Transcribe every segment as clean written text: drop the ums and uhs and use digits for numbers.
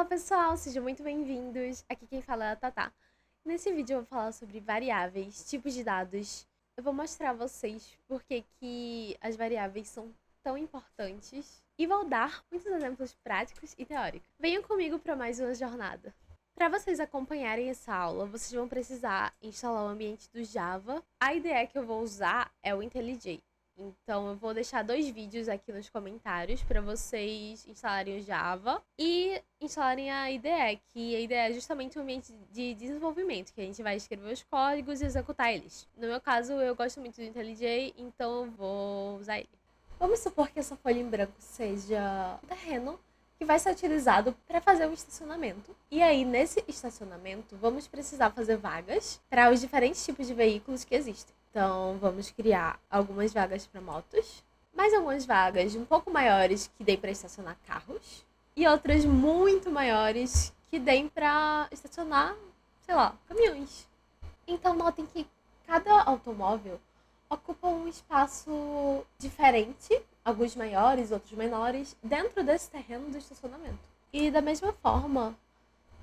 Fala pessoal, sejam muito bem-vindos. Aqui quem fala é a Tatá. Nesse vídeo eu vou falar sobre variáveis, tipos de dados. Eu vou mostrar a vocês por que as variáveis são tão importantes e vou dar muitos exemplos práticos e teóricos. Venham comigo para mais uma jornada. Para vocês acompanharem essa aula, vocês vão precisar instalar o ambiente do Java. A IDE que eu vou usar é o IntelliJ. Então, eu vou deixar 2 vídeos aqui nos comentários para vocês instalarem o Java e instalarem a IDE, que a IDE é justamente um ambiente de desenvolvimento, que a gente vai escrever os códigos e executar eles. No meu caso, eu gosto muito do IntelliJ, então eu vou usar ele. Vamos supor que essa folha em branco seja um terreno que vai ser utilizado para fazer um estacionamento. E aí, nesse estacionamento, vamos precisar fazer vagas para os diferentes tipos de veículos que existem. Então, vamos criar algumas vagas para motos, mais algumas vagas um pouco maiores que deem para estacionar carros e outras muito maiores que deem para estacionar, sei lá, caminhões. Então, notem que cada automóvel ocupa um espaço diferente, alguns maiores, outros menores, dentro desse terreno do estacionamento. E da mesma forma,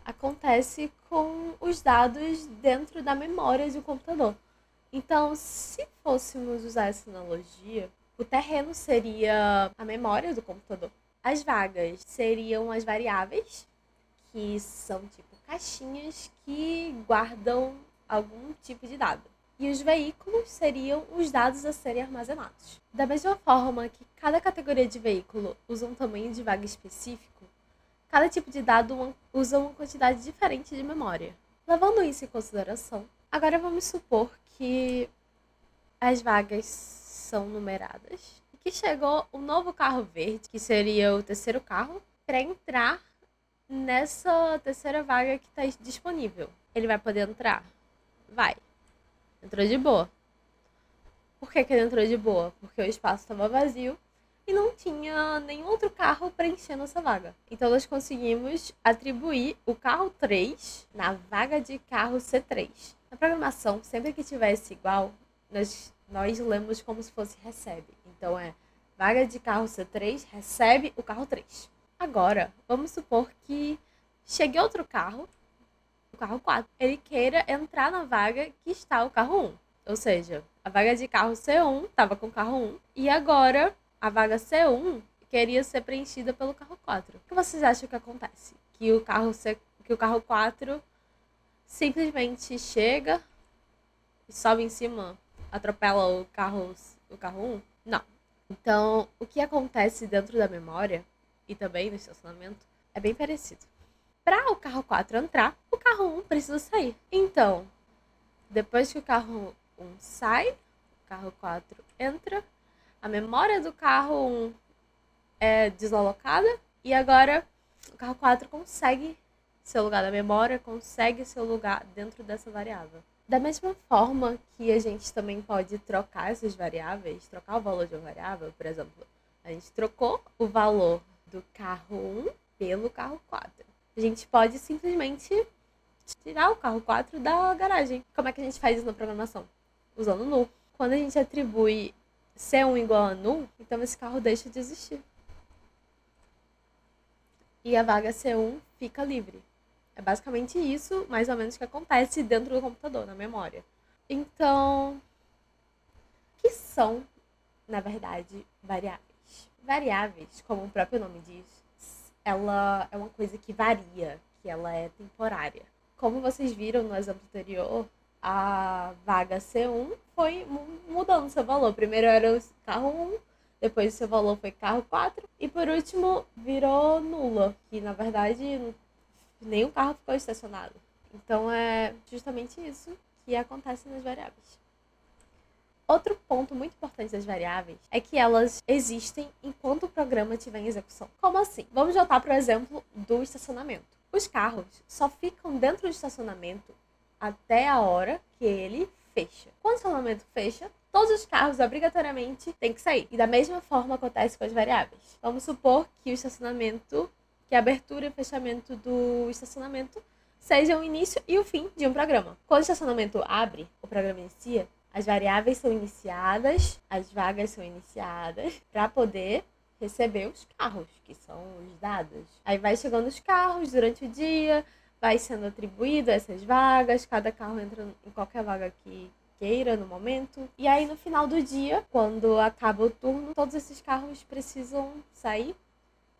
acontece com os dados dentro da memória do computador. Então, se fôssemos usar essa analogia, o terreno seria a memória do computador. As vagas seriam as variáveis, que são tipo caixinhas que guardam algum tipo de dado. E os veículos seriam os dados a serem armazenados. Da mesma forma que cada categoria de veículo usa um tamanho de vaga específico, cada tipo de dado usa uma quantidade diferente de memória. Levando isso em consideração, agora vamos supor que as vagas são numeradas e que chegou um novo carro verde, que seria o terceiro carro, para entrar nessa terceira vaga que está disponível. Ele vai poder entrar? Vai. Entrou de boa. Por que ele entrou de boa? Porque o espaço estava vazio e não tinha nenhum outro carro preenchendo essa vaga. Então nós conseguimos atribuir o carro 3 na vaga de carro C3. Na programação, sempre que tivesse igual, nós lemos como se fosse recebe. Então é vaga de carro C3 recebe o carro 3. Agora, vamos supor que chegue outro carro, o carro 4. Ele queira entrar na vaga que está o carro 1. Ou seja, a vaga de carro C1 estava com o carro 1 e agora a vaga C1 queria ser preenchida pelo carro 4. O que vocês acham que acontece? Que o carro 4 simplesmente chega e sobe em cima, atropela o carro 1? Não. Então, o que acontece dentro da memória e também no estacionamento é bem parecido. Para o carro 4 entrar, o carro 1 precisa sair. Então, depois que o carro 1 sai, o carro 4 entra, a memória do carro 1 é desalocada e agora o carro 4 consegue seu lugar da memória, consegue seu lugar dentro dessa variável. Da mesma forma que a gente também pode trocar essas variáveis, trocar o valor de uma variável, por exemplo, a gente trocou o valor do carro 1 pelo carro 4. A gente pode simplesmente tirar o carro 4 da garagem. Como é que a gente faz isso na programação? Usando null. Quando a gente atribui C1 igual a null, então esse carro deixa de existir. E a vaga C1 fica livre. É basicamente isso, mais ou menos, que acontece dentro do computador, na memória. Então, o que são, na verdade, variáveis? Variáveis, como o próprio nome diz, ela é uma coisa que varia, que ela é temporária. Como vocês viram no exemplo anterior, a vaga C1 foi mudando seu valor. Primeiro era o carro 1, depois o seu valor foi carro 4 e por último virou nula, que na verdade nenhum carro ficou estacionado. Então é justamente isso que acontece nas variáveis. Outro ponto muito importante das variáveis é que elas existem enquanto o programa estiver em execução. Como assim? Vamos voltar para o exemplo do estacionamento. Os carros só ficam dentro do estacionamento até a hora que ele fecha. Quando o estacionamento fecha, todos os carros obrigatoriamente têm que sair. E da mesma forma acontece com as variáveis. Vamos supor que a abertura e fechamento do estacionamento seja o início e o fim de um programa. Quando o estacionamento abre, o programa inicia, as variáveis são iniciadas, as vagas são iniciadas para poder receber os carros, que são os dados. Aí vai chegando os carros durante o dia, vai sendo atribuído essas vagas, cada carro entra em qualquer vaga que queira no momento. E aí no final do dia, quando acaba o turno, todos esses carros precisam sair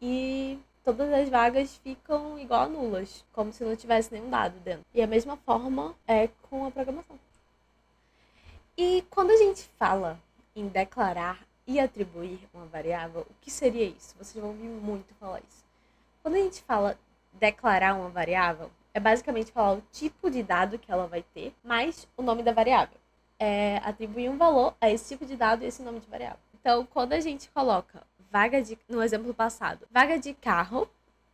e todas as vagas ficam igual a nulas, como se não tivesse nenhum dado dentro. E a mesma forma é com a programação. E quando a gente fala em declarar e atribuir uma variável, o que seria isso? Vocês vão ouvir muito falar isso. Quando a gente fala declarar uma variável, é basicamente falar o tipo de dado que ela vai ter, mais o nome da variável. É atribuir um valor a esse tipo de dado e esse nome de variável. Então, quando a gente coloca no exemplo passado, vaga de carro,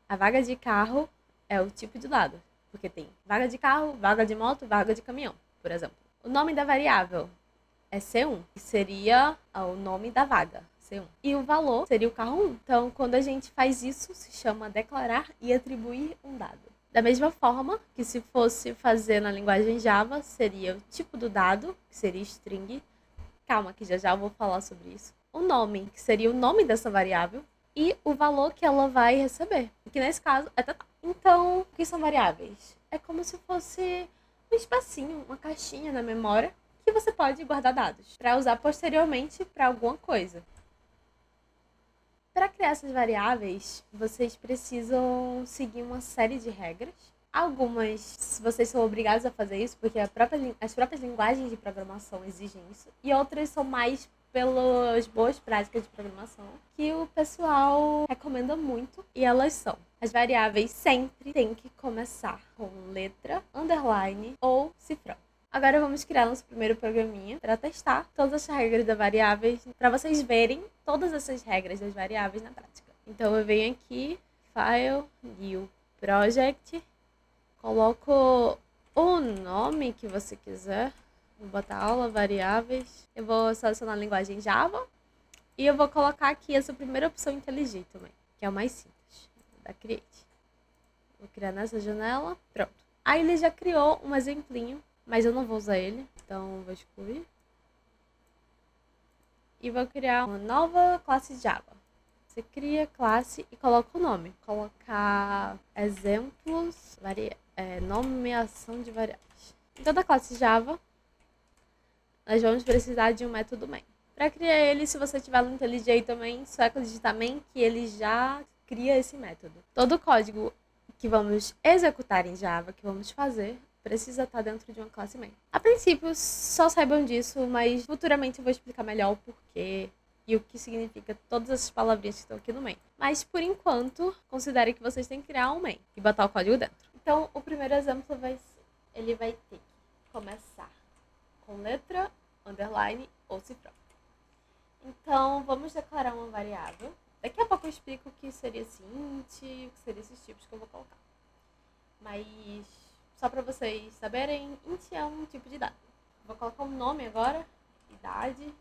a vaga de carro é o tipo de dado, porque tem vaga de carro, vaga de moto, vaga de caminhão, por exemplo. O nome da variável é C1, que seria o nome da vaga, C1. E o valor seria o carro 1. Então, quando a gente faz isso, se chama declarar e atribuir um dado. Da mesma forma que se fosse fazer na linguagem Java, seria o tipo do dado, que seria string. Calma, que já eu vou falar sobre isso. O nome, que seria o nome dessa variável, e o valor que ela vai receber, que nesse caso é total. Então, o que são variáveis? É como se fosse um espacinho, uma caixinha na memória, que você pode guardar dados para usar posteriormente para alguma coisa. Para criar essas variáveis, vocês precisam seguir uma série de regras. Algumas vocês são obrigados a fazer isso porque as próprias linguagens de programação exigem isso. E outras são mais pelas boas práticas de programação que o pessoal recomenda muito. E elas são: as variáveis sempre têm que começar com letra, underline ou cifrão. Agora vamos criar nosso primeiro programinha para testar todas as regras das variáveis, para vocês verem todas essas regras das variáveis na prática. Então eu venho aqui, File, New Project, coloco o nome que você quiser, vou botar aula, variáveis, eu vou selecionar a linguagem Java e eu vou colocar aqui essa primeira opção IntelliJ também, que é o mais simples, da Create. Vou criar nessa janela, pronto. Aí ele já criou um exemplinho, mas eu não vou usar ele, então vou excluir. E vou criar uma nova classe Java. Você cria classe e coloca o nome. Colocar exemplos, nomeação de variáveis. Em toda classe Java, nós vamos precisar de um método main. Para criar ele, se você tiver no IntelliJ também, só é digitar main que ele já cria esse método. Todo o código que vamos executar em Java, que vamos fazer, precisa estar dentro de uma classe main. A princípio, só saibam disso, mas futuramente eu vou explicar melhor o porquê e o que significa todas essas palavrinhas que estão aqui no main. Mas, por enquanto, considere que vocês têm que criar um main e botar o código dentro. Então, o primeiro exemplo ele vai ter que começar com letra, underline ou cifrão. Então, vamos declarar uma variável. Daqui a pouco eu explico o que seria esse int, o que seria esses tipos que eu vou colocar. Mas, só para vocês saberem, int é um tipo de dado. Vou colocar um nome agora, idade,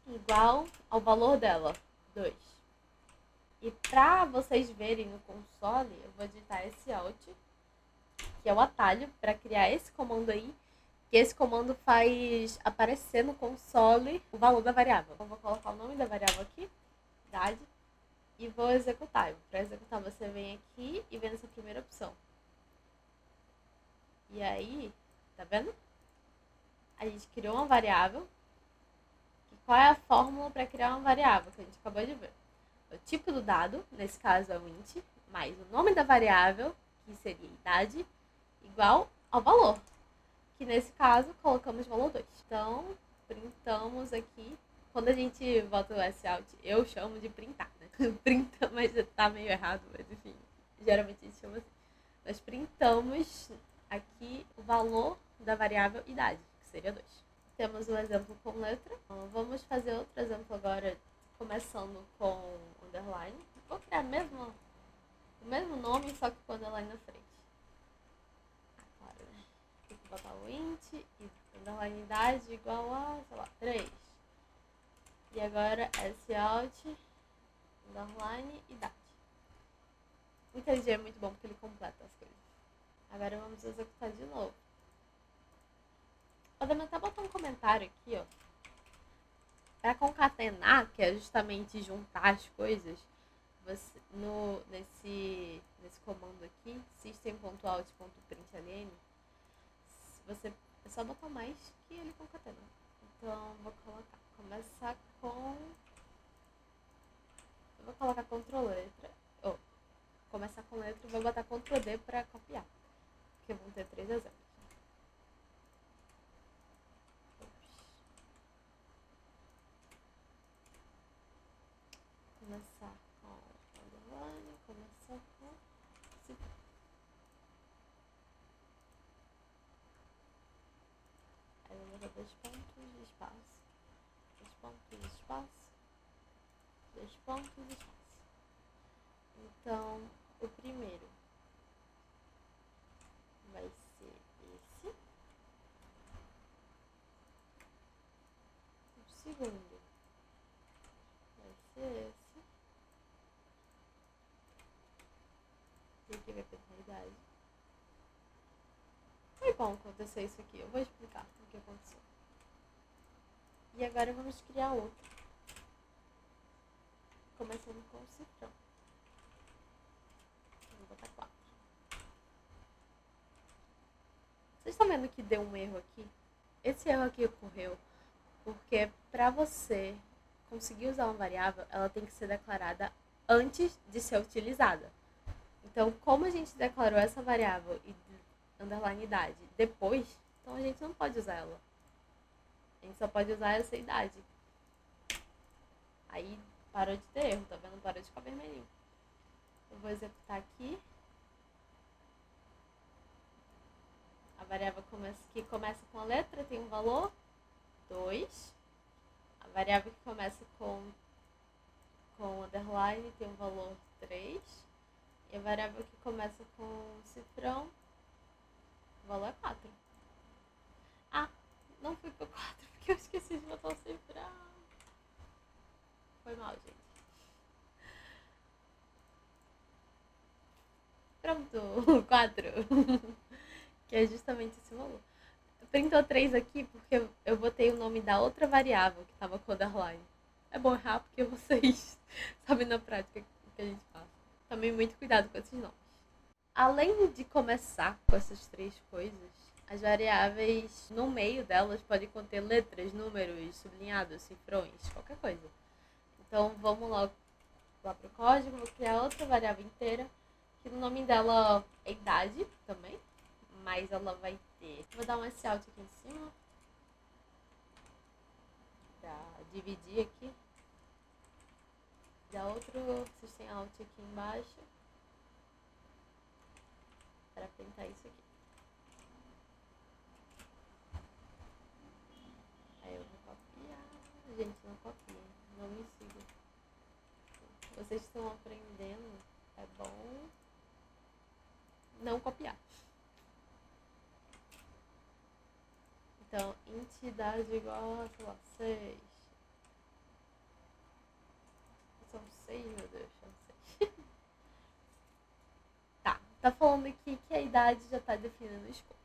igual ao valor dela, 2. E para vocês verem no console, eu vou digitar esse alt, que é o atalho para criar esse comando aí, que esse comando faz aparecer no console o valor da variável. Então, eu vou colocar o nome da variável aqui, idade, e vou executar. Para executar, você vem aqui e vem nessa primeira opção. E aí, tá vendo? A gente criou uma variável. E qual é a fórmula para criar uma variável que a gente acabou de ver? O tipo do dado, nesse caso é o int, mais o nome da variável, que seria idade, igual ao valor, que nesse caso colocamos valor 2. Então, printamos aqui. Quando a gente bota o S out, eu chamo de printar, né? Printa, mas tá meio errado, mas enfim, geralmente a gente chama assim. Nós printamos aqui o valor da variável idade, que seria 2. Temos um exemplo com letra. Então, vamos fazer outro exemplo agora, começando com underline. Vou criar o mesmo nome, só que com underline na frente. Claro, né? Tem que botar o int e underline idade igual a, sei lá, 3. E agora sout, underline idade. O IntelliJ é muito bom porque ele completa as coisas. Agora vamos executar de novo. Podemos até botar um comentário aqui, ó. Para concatenar, que é justamente juntar as coisas, você, nesse comando aqui, system.out.println, você é só botar mais que ele concatena. Então, vou colocar, eu vou colocar Ctrl letra, começar com letra e vou botar Ctrl D para copiar, porque vão ter 3 exemplos. Começar com underline, começar com cifrão. Aí eu vou dar 2 pontos de espaço, 2 pontos de espaço, 2 pontos de espaço. Então, o primeiro vai ser esse. O segundo vai ser esse. E aqui vai perder a idade. Foi bom acontecer isso aqui. Eu vou explicar o que aconteceu. E agora vamos criar outro. Começando com o cifrão. Vou botar 4. Vocês estão vendo que deu um erro aqui? Esse erro aqui ocorreu porque para você conseguir usar uma variável, ela tem que ser declarada antes de ser utilizada. Então, como a gente declarou essa variável e underline idade depois, então a gente não pode usar ela. A gente só pode usar essa idade. Aí parou de ter erro, tá vendo? Parou de ficar vermelhinho. Eu vou executar aqui. A variável que começa com a letra tem um valor 2. A variável que começa com underline tem um valor 3. E a variável que começa com cifrão, o valor é 4. Ah, não fui pro 4 porque eu esqueci de botar o cifrão. Foi mal, gente. Pronto, 4. Que é justamente esse valor. Printou 3 aqui porque eu botei o nome da outra variável que estava com o underline. É bom errar porque vocês sabem na prática o que a gente faz. Tomem muito cuidado com esses nomes. Além de começar com essas 3 coisas, as variáveis no meio delas podem conter letras, números, sublinhados, cifrões, qualquer coisa. Então vamos lá pro código, vou criar outra variável inteira, que o nome dela é idade também, mas ela vai ter... Vou dar um S out aqui em cima, pra dividir aqui. Dá outro system out aqui embaixo, para printar isso aqui. Aí eu vou copiar. Gente, não copiem, não me sigam. Vocês estão aprendendo, é bom não copiar. Então, entidade igual a, sei lá, 6. São 6, meu Deus, são 6. Tá falando aqui que a idade já está definida no escopo.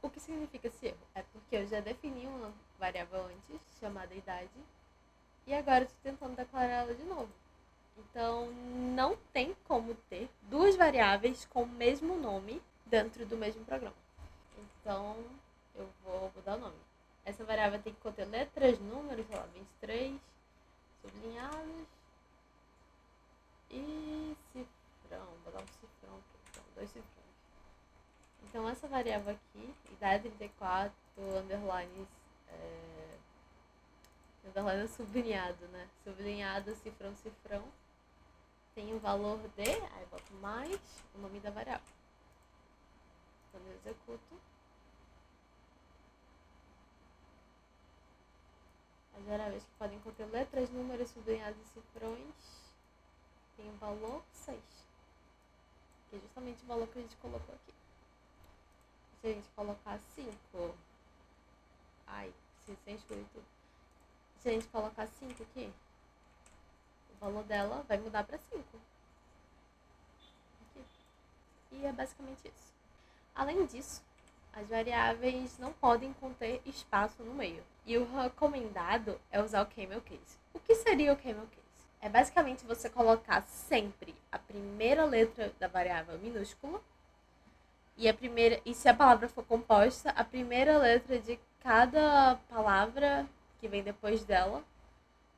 O que significa esse erro? É porque eu já defini uma variável antes, chamada idade, e agora estou tentando declarar ela de novo. Então, não tem como ter 2 variáveis com o mesmo nome dentro do mesmo programa. Então, eu vou mudar o nome. Essa variável tem que conter letras, números, sei lá, 23, sublinhados e cifrão. Vou dar um cifrão aqui, então, 2 cifrões. Então, essa variável aqui, idade 34, underline sublinhado, né? Sublinhado, cifrão, cifrão. Tem o valor de, aí boto mais o nome da variável. Quando eu executo, as variáveis que podem conter letras, números, sublinhados e cifrões tem o valor 6, que é justamente o valor que a gente colocou aqui. Se a gente colocar 5, sem excluir tudo. Se a gente colocar 5 aqui, o valor dela vai mudar para 5. Aqui. E é basicamente isso. Além disso, as variáveis não podem conter espaço no meio. E o recomendado é usar o camel case. O que seria o camel case? É basicamente você colocar sempre a primeira letra da variável minúscula e se a palavra for composta, a primeira letra de cada palavra que vem depois dela,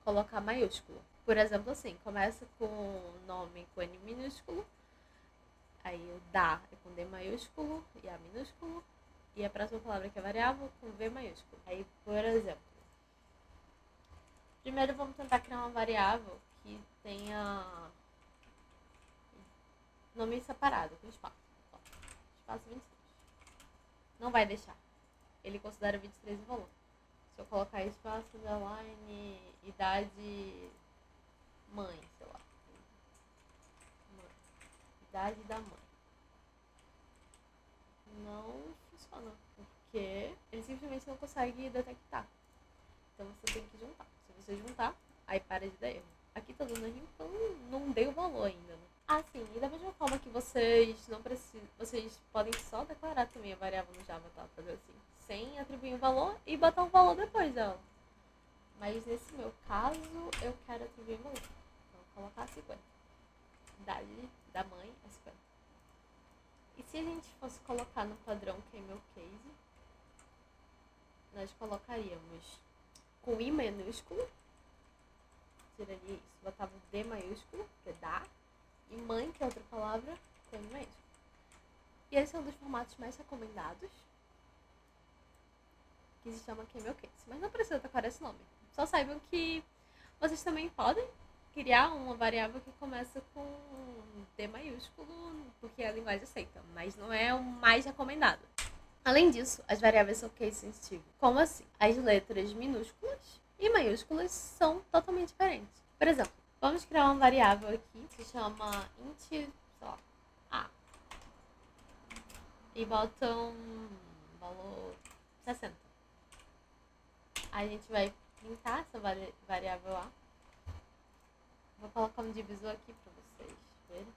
colocar maiúsculo. Por exemplo, assim, começa com o nome com N minúsculo, aí o da é com D maiúsculo e A minúsculo, e a próxima palavra que é variável com V maiúsculo. Aí, por exemplo, primeiro vamos tentar criar uma variável que tenha nome separado, com espaço. Espaço 23. Não vai deixar. Ele considera 23 o valor. Se eu colocar espaço, underline, idade, mãe, sei lá. Mãe. Idade da mãe. Não funciona, porque ele simplesmente não consegue detectar. Então você tem que juntar. Se você juntar, aí para de dar erro. Aqui tá dando erro, então não dei o valor ainda, né? Ah, sim, e da mesma forma que vocês não precisam. Vocês podem só declarar também a variável no Java, tá? Fazer assim, sem atribuir um valor e botar um valor depois dela. Mas nesse meu caso, eu quero atribuir um valor. Então, vou colocar 50. Idade da mãe é 50. E se a gente fosse colocar no padrão camel case, nós colocaríamos com I minúsculo, tiraria isso, botava o D maiúsculo, que é dá, e mãe, que é outra palavra, com I maiúsculo. E esse é um dos formatos mais recomendados, que se chama camel case. Mas não precisa decorar esse nome. Só saibam que vocês também podem criar uma variável que começa com D maiúsculo, porque a linguagem aceita, mas não é o mais recomendado. Além disso, as variáveis são case sensitive. Como assim? As letras minúsculas e maiúsculas são totalmente diferentes. Por exemplo, vamos criar uma variável aqui que se chama int, sei lá, A. E bota um valor 60. Aí a gente vai printar essa variável A. Vou colocar um divisor aqui pra vocês verem.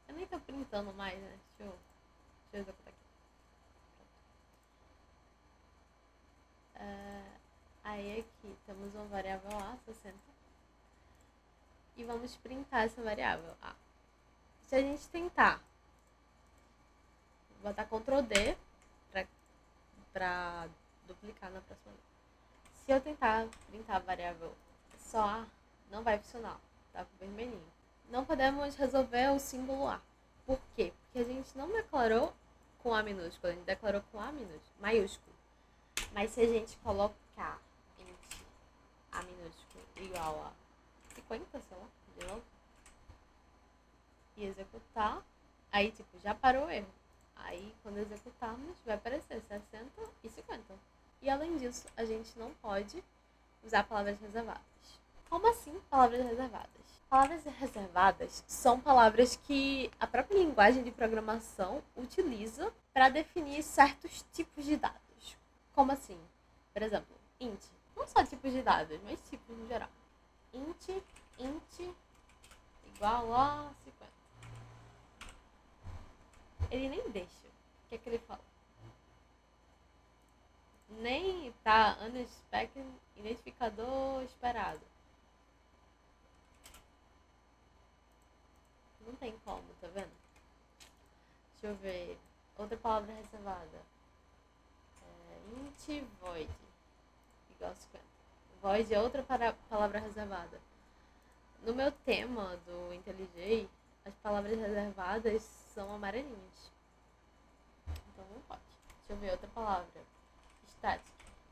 Eu nem tô printando mais, né? Deixa eu executar aqui. Aí aqui temos uma variável A, 60. E vamos printar essa variável A. Se a gente tentar botar Ctrl D pra duplicar na próxima vez. Se eu tentar printar a variável só A, não vai funcionar. Tá com vermelhinho. Não podemos resolver o símbolo A. Por quê? Porque a gente não declarou com A minúsculo, a gente declarou com A maiúsculo. Mas se a gente colocar int A minúsculo igual a 50, sei lá, de novo, e executar, aí tipo, já parou o erro. Aí quando executarmos, vai aparecer 60 e 50. E além disso, a gente não pode usar palavras reservadas. Como assim palavras reservadas? Palavras reservadas são palavras que a própria linguagem de programação utiliza para definir certos tipos de dados. Como assim? Por exemplo, int. Não só tipos de dados, mas tipos no geral. Int igual a 50. Ele nem deixa. O que é que ele fala? Nem tá unexpected, identificador esperado. Não tem como, tá vendo? Deixa eu ver. Outra palavra reservada. Int void igual a 50. Void é outra palavra reservada. No meu tema do IntelliJ, as palavras reservadas são amarelinhas. Então não pode. Deixa eu ver outra palavra. Static.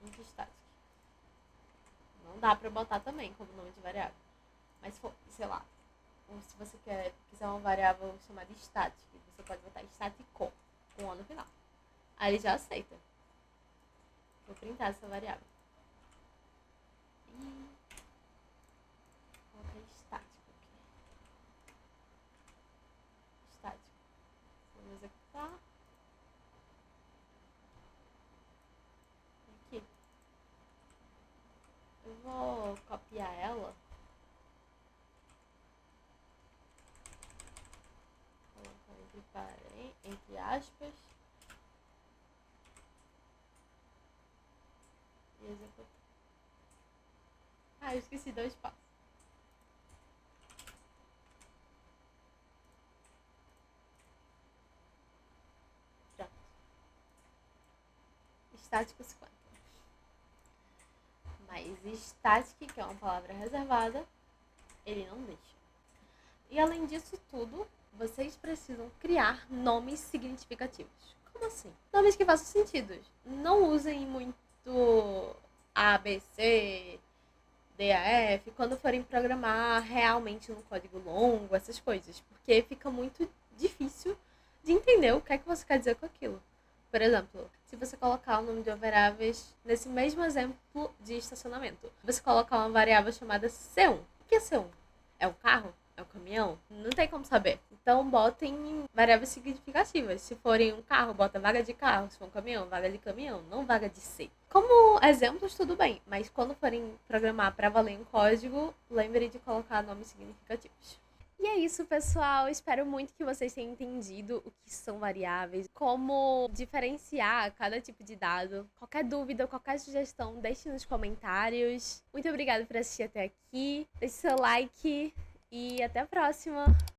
Int static. Não dá pra botar também como nome de variável. Mas, sei lá, se você quiser uma variável chamada static, você pode botar statico com O no final. Aí ele já aceita. Vou printar essa variável. E coloquei estático aqui. Estático. Vamos executar. Aqui. Eu vou copiar ela. Colocar entre aspas. Ah, eu esqueci dois passos. Pronto. Estático 50. Mas static, que é uma palavra reservada, ele não deixa. E além disso tudo, vocês precisam criar nomes significativos. Como assim? Nomes que façam sentido. Não usem muito A, B, C, D, A, F quando forem programar realmente no código longo, essas coisas. Porque fica muito difícil de entender o que é que você quer dizer com aquilo. Por exemplo, se você colocar o nome de variáveis nesse mesmo exemplo de estacionamento, você colocar uma variável chamada C1. O que é C1? É um carro? É um caminhão? Não tem como saber. Então, botem variáveis significativas. Se forem um carro, bota vaga de carro. Se for um caminhão, vaga de caminhão, não vaga de C. Como exemplos, tudo bem. Mas quando forem programar para valer um código, lembre de colocar nomes significativos. E é isso, pessoal. Espero muito que vocês tenham entendido o que são variáveis, como diferenciar cada tipo de dado. Qualquer dúvida, qualquer sugestão, deixe nos comentários. Muito obrigada por assistir até aqui. Deixe seu like e até a próxima!